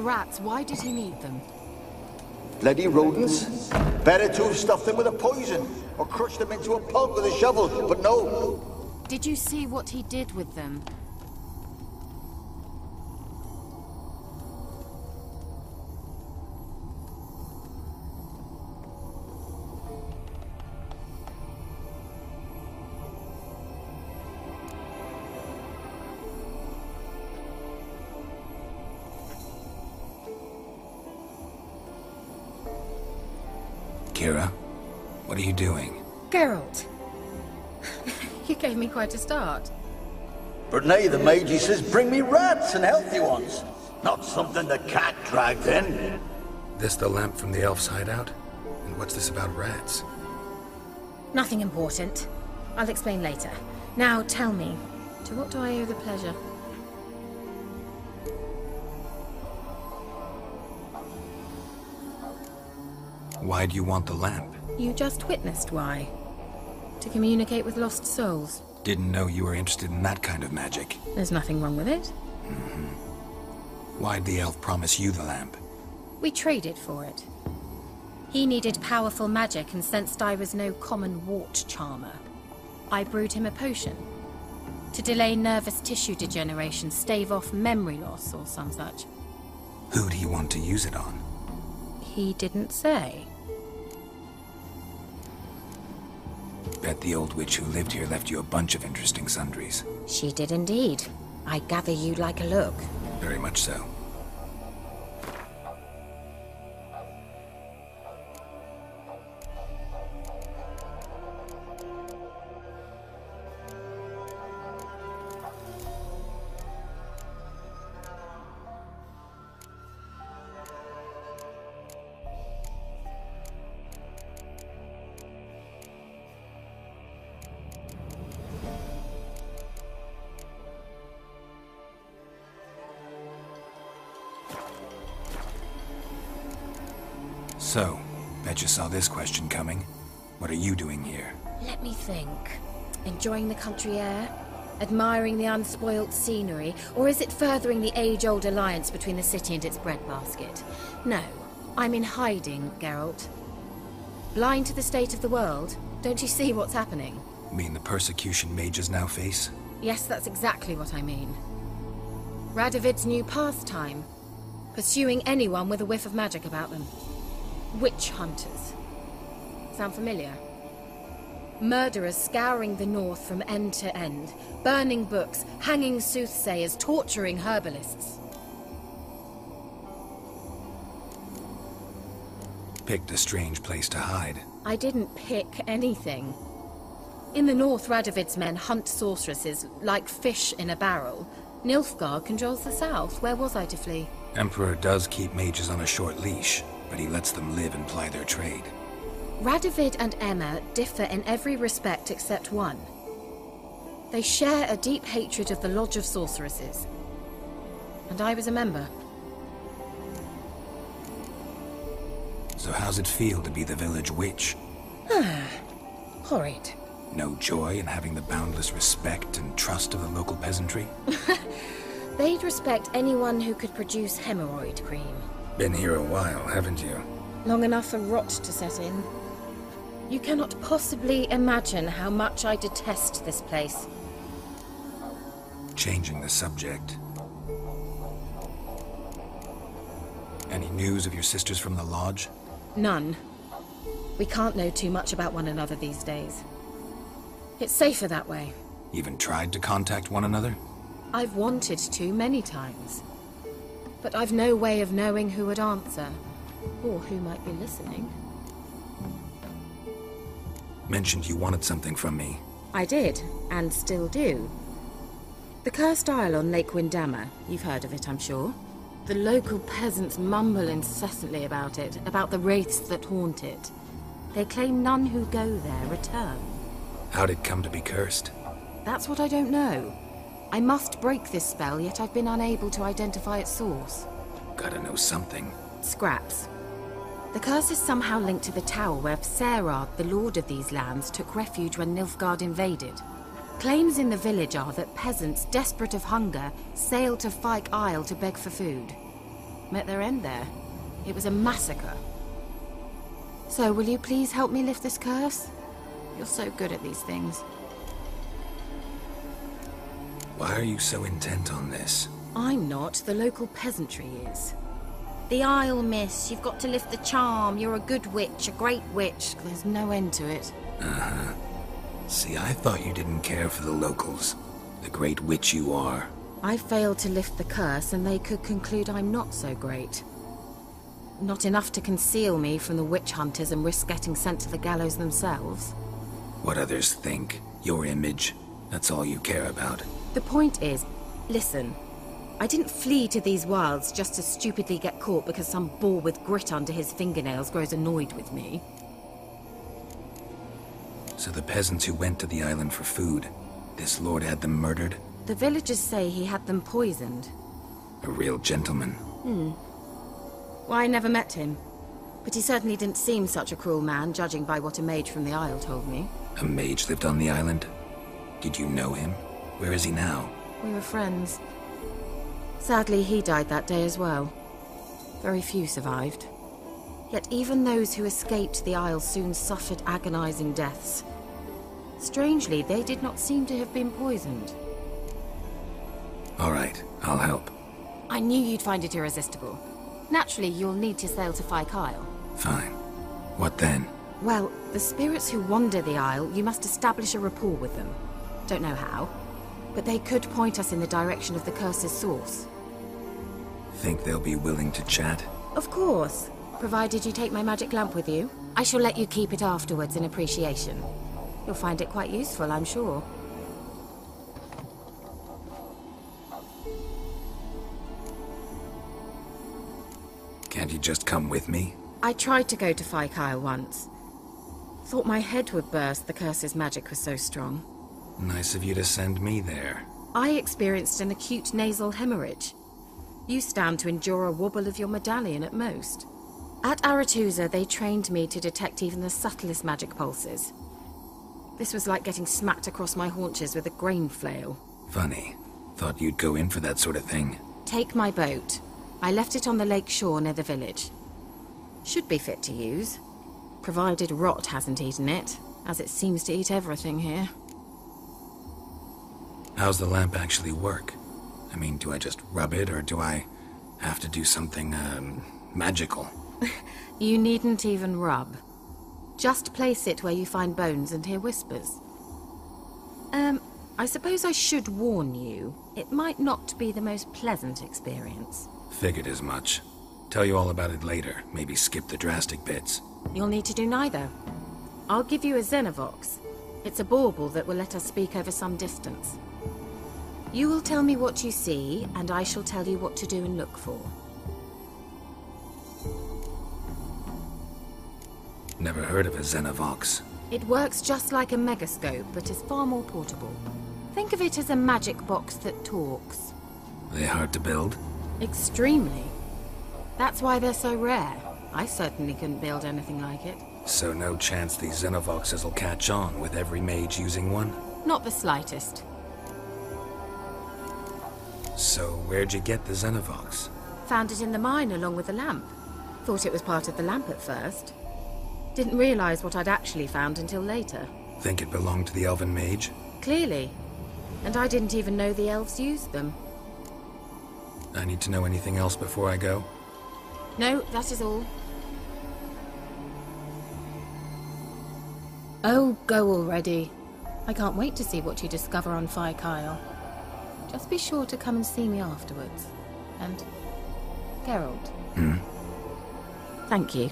the rats, why did he need them? Bloody rodents. Better to have stuffed them with a poison, or crushed them into a pulp with a shovel, but no. Did you see what he did with them? Keira, what are you doing? Geralt! You gave me quite a start. But nay, the mage, he says, bring me rats and healthy ones. Not something the cat dragged in. This the lamp from the elf's hideout? And what's this about rats? Nothing important. I'll explain later. Now tell me, to what do I owe the pleasure? Why do you want the lamp? You just witnessed why. To communicate with lost souls. Didn't know you were interested in that kind of magic. There's nothing wrong with it. Why'd the elf promise you the lamp? We traded for it. He needed powerful magic and sensed I was no common wart charmer. I brewed him a potion. To delay nervous tissue degeneration, stave off memory loss or some such. Who'd he want to use it on? He didn't say. Bet the old witch who lived here left you a bunch of interesting sundries. She did indeed. I gather you'd like a look. Very much so. So, bet you saw this question coming. What are you doing here? Let me think. Enjoying the country air? Admiring the unspoilt scenery? Or is it furthering the age-old alliance between the city and its breadbasket? No, I'm in hiding, Geralt. Blind to the state of the world? Don't you see what's happening? Mean the persecution mages now face? Yes, that's exactly what I mean. Radovid's new pastime. Pursuing anyone with a whiff of magic about them. Witch hunters. Sound familiar? Murderers scouring the north from end to end, burning books, hanging soothsayers, torturing herbalists. Picked a strange place to hide. I didn't pick anything. In the north, Radovid's men hunt sorceresses like fish in a barrel. Nilfgaard controls the south. Where was I to flee? Emperor does keep mages on a short leash, but he lets them live and ply their trade. Radovid and Emma differ in every respect except one. They share a deep hatred of the Lodge of Sorceresses. And I was a member. So how's it feel to be the village witch? Horrid. No joy in having the boundless respect and trust of the local peasantry? They'd respect anyone who could produce hemorrhoid cream. Been here a while, haven't you? Long enough for rot to set in. You cannot possibly imagine how much I detest this place. Changing the subject. Any news of your sisters from the lodge? None. We can't know too much about one another these days. It's safer that way. Even tried to contact one another? I've wanted to many times. But I've no way of knowing who would answer, or who might be listening. Mentioned you wanted something from me. I did, and still do. The cursed isle on Lake Windammer. You've heard of it, I'm sure. The local peasants mumble incessantly about it, about the wraiths that haunt it. They claim none who go there return. How'd it come to be cursed? That's what I don't know. I must break this spell, yet I've been unable to identify its source. Gotta know something. Scraps. The curse is somehow linked to the tower where Serard, the lord of these lands, took refuge when Nilfgaard invaded. Claims in the village are that peasants, desperate of hunger, sailed to Fyke Isle to beg for food. met their end there. It was a massacre. So, will you please help me lift this curse? You're so good at these things. Why are you so intent on this? I'm not. The local peasantry is. The Isle, miss. You've got to lift the charm. You're a good witch, a great witch. There's no end to it. Uh-huh. See, I thought you didn't care for the locals. The great witch you are. I failed to lift the curse, and they could conclude I'm not so great. Not enough to conceal me from the witch hunters and risk getting sent to the gallows themselves. What others think, your image, that's all you care about. The point is, listen, I didn't flee to these wilds just to stupidly get caught because some boar with grit under his fingernails grows annoyed with me. So the peasants who went to the island for food, this lord had them murdered? The villagers say he had them poisoned. A real gentleman. Well, I never met him, but he certainly didn't seem such a cruel man, judging by what a mage from the Isle told me. A mage lived on the island? Did you know him? Where is he now? We were friends. Sadly, he died that day as well. Very few survived. Yet even those who escaped the Isle soon suffered agonizing deaths. Strangely, they did not seem to have been poisoned. All right, I'll help. I knew you'd find it irresistible. Naturally, you'll need to sail to Kyle. Fine. What then? Well, the spirits who wander the Isle, you must establish a rapport with them. Don't know how, but they could point us in the direction of the curse's source. Think they'll be willing to chat? Of course, provided you take my magic lamp with you. I shall let you keep it afterwards in appreciation. You'll find it quite useful, I'm sure. Can't you just come with me? I tried to go to Kyle once. Thought my head would burst, the curse's magic was so strong. Nice of you to send me there. I experienced an acute nasal hemorrhage. You stand to endure a wobble of your medallion at most. At Aretusa, they trained me to detect even the subtlest magic pulses. This was like getting smacked across my haunches with a grain flail. Funny. Thought you'd go in for that sort of thing. Take my boat. I left it on the lake shore near the village. Should be fit to use, provided rot hasn't eaten it, as it seems to eat everything here. How's the lamp actually work? I mean, do I just rub it, or do I have to do something, magical? You needn't even rub. Just place it where you find bones and hear whispers. I suppose I should warn you, it might not be the most pleasant experience. Figured as much. Tell you all about it later, maybe skip the drastic bits. You'll need to do neither. I'll give you a Xenovox. It's a bauble that will let us speak over some distance. You will tell me what you see, and I shall tell you what to do and look for. Never heard of a Xenovox. It works just like a megascope, but is far more portable. Think of it as a magic box that talks. They hard to build? Extremely. That's why they're so rare. I certainly couldn't build anything like it. So no chance these Xenovoxes will catch on with every mage using one? Not the slightest. So where'd you get the Xenovox? Found it in the mine along with the lamp. Thought it was part of the lamp at first. Didn't realize what I'd actually found until later. Think it belonged to the elven mage? Clearly. And I didn't even know the elves used them. I need to know anything else before I go? No, that is all. Oh, go already. I can't wait to see what you discover on Kyle. Just be sure to come and see me afterwards. And Geralt. Hmm? Thank you.